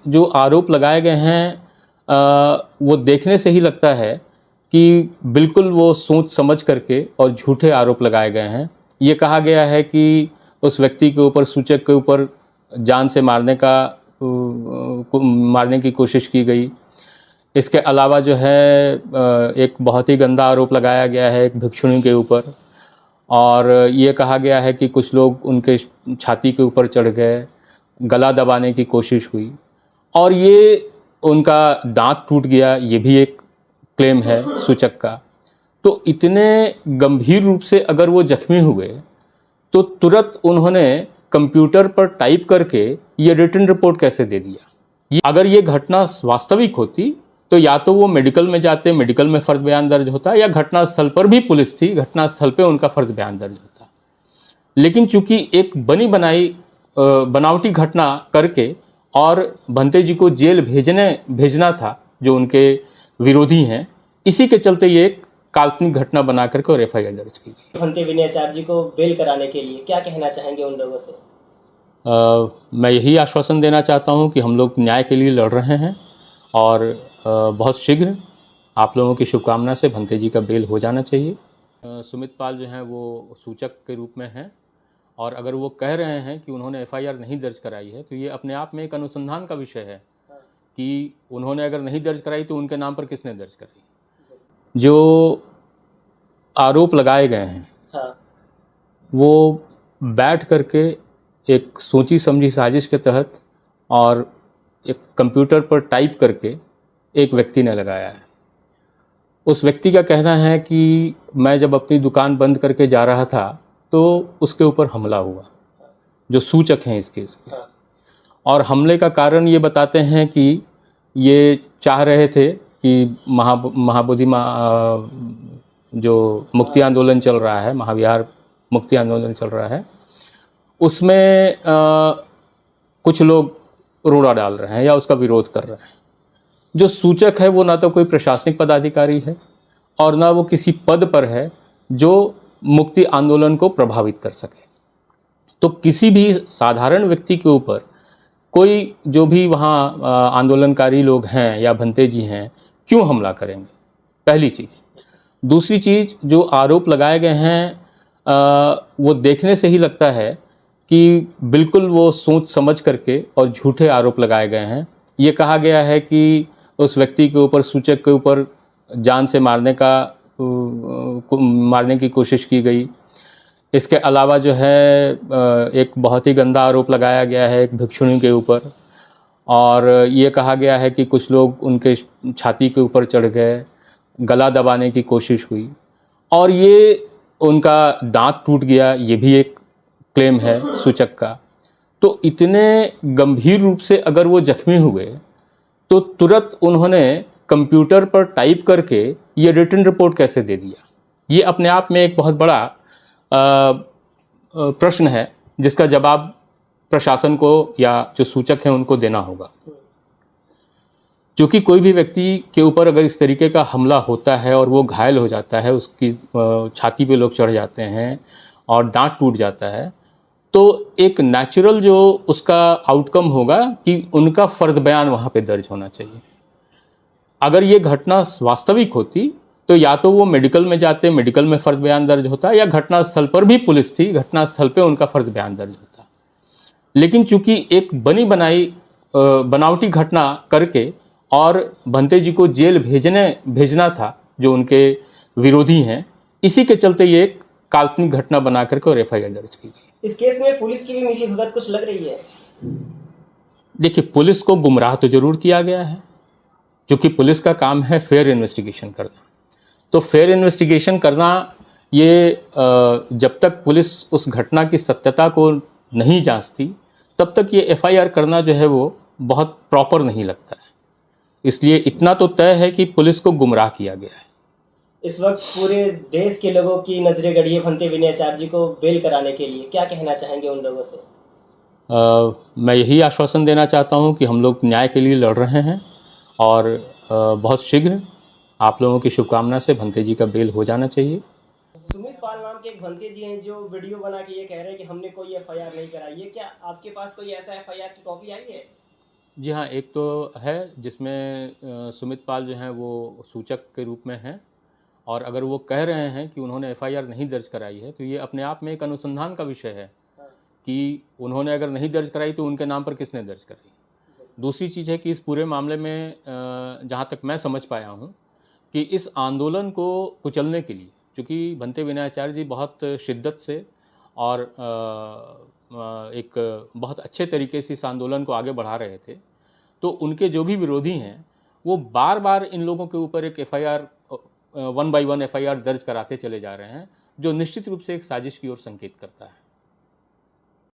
जो आरोप लगाए गए हैं वो देखने से ही लगता है कि बिल्कुल वो सोच समझ करके और झूठे आरोप लगाए गए हैं। ये कहा गया है कि उस व्यक्ति के ऊपर, सूचक के ऊपर जान से मारने की कोशिश की गई। इसके अलावा जो है एक बहुत ही गंदा आरोप लगाया गया है एक भिक्षुणी के ऊपर, और ये कहा गया है कि कुछ लोग उनके छाती के ऊपर चढ़ गए, गला दबाने की कोशिश हुई और ये उनका दांत टूट गया, ये भी एक क्लेम है सूचक का। तो इतने गंभीर रूप से अगर वो जख्मी हुए तो तुरंत उन्होंने कंप्यूटर पर टाइप करके ये रिटन रिपोर्ट कैसे दे दिया। अगर ये घटना वास्तविक होती तो या तो वो मेडिकल में जाते, मेडिकल में फर्द बयान दर्ज होता, या घटनास्थल पर भी पुलिस थी, घटनास्थल पे उनका फर्द बयान दर्ज होता। लेकिन चूंकि एक बनी बनाई बनावटी घटना करके और भंते जी को जेल भेजना था जो उनके विरोधी हैं, इसी के चलते ये एक काल्पनिक घटना बना करके और एफआईआर दर्ज की गई। भंते विनयाचार्य जी को बेल कराने के लिए क्या कहना चाहेंगे उन लोगों से? मैं यही आश्वासन देना चाहता हूं कि हम लोग न्याय के लिए लड़ रहे हैं और बहुत शीघ्र आप लोगों की शुभकामना से भंते जी का बेल हो जाना चाहिए। सुमित पाल जो हैं वो सूचक के रूप में हैं, और अगर वो कह रहे हैं कि उन्होंने एफआईआर नहीं दर्ज कराई है तो ये अपने आप में एक अनुसंधान का विषय है कि उन्होंने अगर नहीं दर्ज कराई तो उनके नाम पर किसने दर्ज कराई। जो आरोप लगाए गए हैं वो बैठ करके एक सोची समझी साजिश के तहत और एक कंप्यूटर पर टाइप करके एक व्यक्ति ने लगाया है। उस व्यक्ति का कहना है कि मैं जब अपनी दुकान बंद करके जा रहा था तो उसके ऊपर हमला हुआ, जो सूचक हैं इस केस के। और हमले का कारण ये बताते हैं कि ये चाह रहे थे कि महाबोधि जो मुक्ति आंदोलन चल रहा है, महाविहार मुक्ति आंदोलन चल रहा है, उसमें कुछ लोग रोड़ा डाल रहे हैं या उसका विरोध कर रहे हैं। जो सूचक है वो ना तो कोई प्रशासनिक पदाधिकारी है और ना वो किसी पद पर है जो मुक्ति आंदोलन को प्रभावित कर सके। तो किसी भी साधारण व्यक्ति के ऊपर कोई, जो भी वहाँ आंदोलनकारी लोग हैं या भंते जी हैं, क्यों हमला करेंगे, पहली चीज़। दूसरी चीज़, जो आरोप लगाए गए हैं वो देखने से ही लगता है कि बिल्कुल वो सोच समझ करके और झूठे आरोप लगाए गए हैं। ये कहा गया है कि उस व्यक्ति के ऊपर, सूचक के ऊपर जान से मारने की कोशिश की गई। इसके अलावा जो है एक बहुत ही गंदा आरोप लगाया गया है एक भिक्षुणी के ऊपर, और ये कहा गया है कि कुछ लोग उनके छाती के ऊपर चढ़ गए, गला दबाने की कोशिश हुई और ये उनका दांत टूट गया, ये भी एक क्लेम है सूचक का। तो इतने गंभीर रूप से अगर वो जख्मी हुए तो तुरंत उन्होंने कंप्यूटर पर टाइप करके ये रिटन रिपोर्ट कैसे दे दिया। ये अपने आप में एक बहुत बड़ा प्रश्न है जिसका जवाब प्रशासन को या जो सूचक हैं उनको देना होगा। क्योंकि कोई भी व्यक्ति के ऊपर अगर इस तरीके का हमला होता है और वो घायल हो जाता है, उसकी छाती पे लोग चढ़ जाते हैं और दांत टूट जाता है, तो एक नेचुरल जो उसका आउटकम होगा कि उनका फर्द बयान वहाँ पे दर्ज होना चाहिए। अगर ये घटना वास्तविक होती तो या तो वो मेडिकल में जाते, मेडिकल में फर्द बयान दर्ज होता, या घटनास्थल पर भी पुलिस थी, घटनास्थल पे उनका फर्द बयान दर्ज होता। लेकिन चूंकि एक बनी बनाई बनावटी घटना करके और भंते जी को जेल भेजना था जो उनके विरोधी हैं, इसी के चलते ये एक काल्पनिक घटना बना करके और एफआईआर दर्ज की गई। इस केस में पुलिस की भी मिली भगत कुछ लग रही है? देखिए, पुलिस को गुमराह तो जरूर किया गया है, क्योंकि पुलिस का काम है फेयर इन्वेस्टिगेशन करना। तो फेयर इन्वेस्टिगेशन करना, ये जब तक पुलिस उस घटना की सत्यता को नहीं जांचती तब तक ये एफआईआर करना जो है वो बहुत प्रॉपर नहीं लगता है। इसलिए इतना तो तय है कि पुलिस को गुमराह किया गया है। इस वक्त पूरे देश के लोगों की नजरें गड़ी है भंते विनयाचार्य जी को बेल कराने के लिए, क्या कहना चाहेंगे उन लोगों से? मैं यही आश्वासन देना चाहता हूं कि हम लोग न्याय के लिए लड़ रहे हैं और बहुत शीघ्र आप लोगों की शुभकामना से भंते जी का बेल हो जाना चाहिए। सुमित पाल नाम के एक भंते जी हैं जो वीडियो बना के ये कह रहे हैं कि हमने कोई एफआईआर नहीं कराई है। क्या आपके पास कोई ऐसा एफआईआर की कॉपी आई है? जी हाँ, एक तो है जिसमें सुमित पाल जो हैं वो सूचक के रूप में हैं, और अगर वो कह रहे हैं कि उन्होंने एफआईआर नहीं दर्ज कराई है, तो ये अपने आप में एक अनुसंधान का विषय है हाँ, कि उन्होंने अगर नहीं दर्ज कराई तो उनके नाम पर किसने दर्ज कराई। दूसरी चीज़ है कि इस पूरे मामले में जहाँ तक मैं समझ पाया हूँ कि इस आंदोलन को कुचलने के लिए, चूँकि भंते विनयाचार्य जी बहुत शिद्दत से और एक बहुत अच्छे तरीके से इस आंदोलन को आगे बढ़ा रहे थे, तो उनके जो भी विरोधी हैं वो बार बार इन लोगों के ऊपर एक एफआईआर, 1 बाय 1 एफआईआर दर्ज कराते चले जा रहे हैं, जो निश्चित रूप से एक साजिश की ओर संकेत करता है।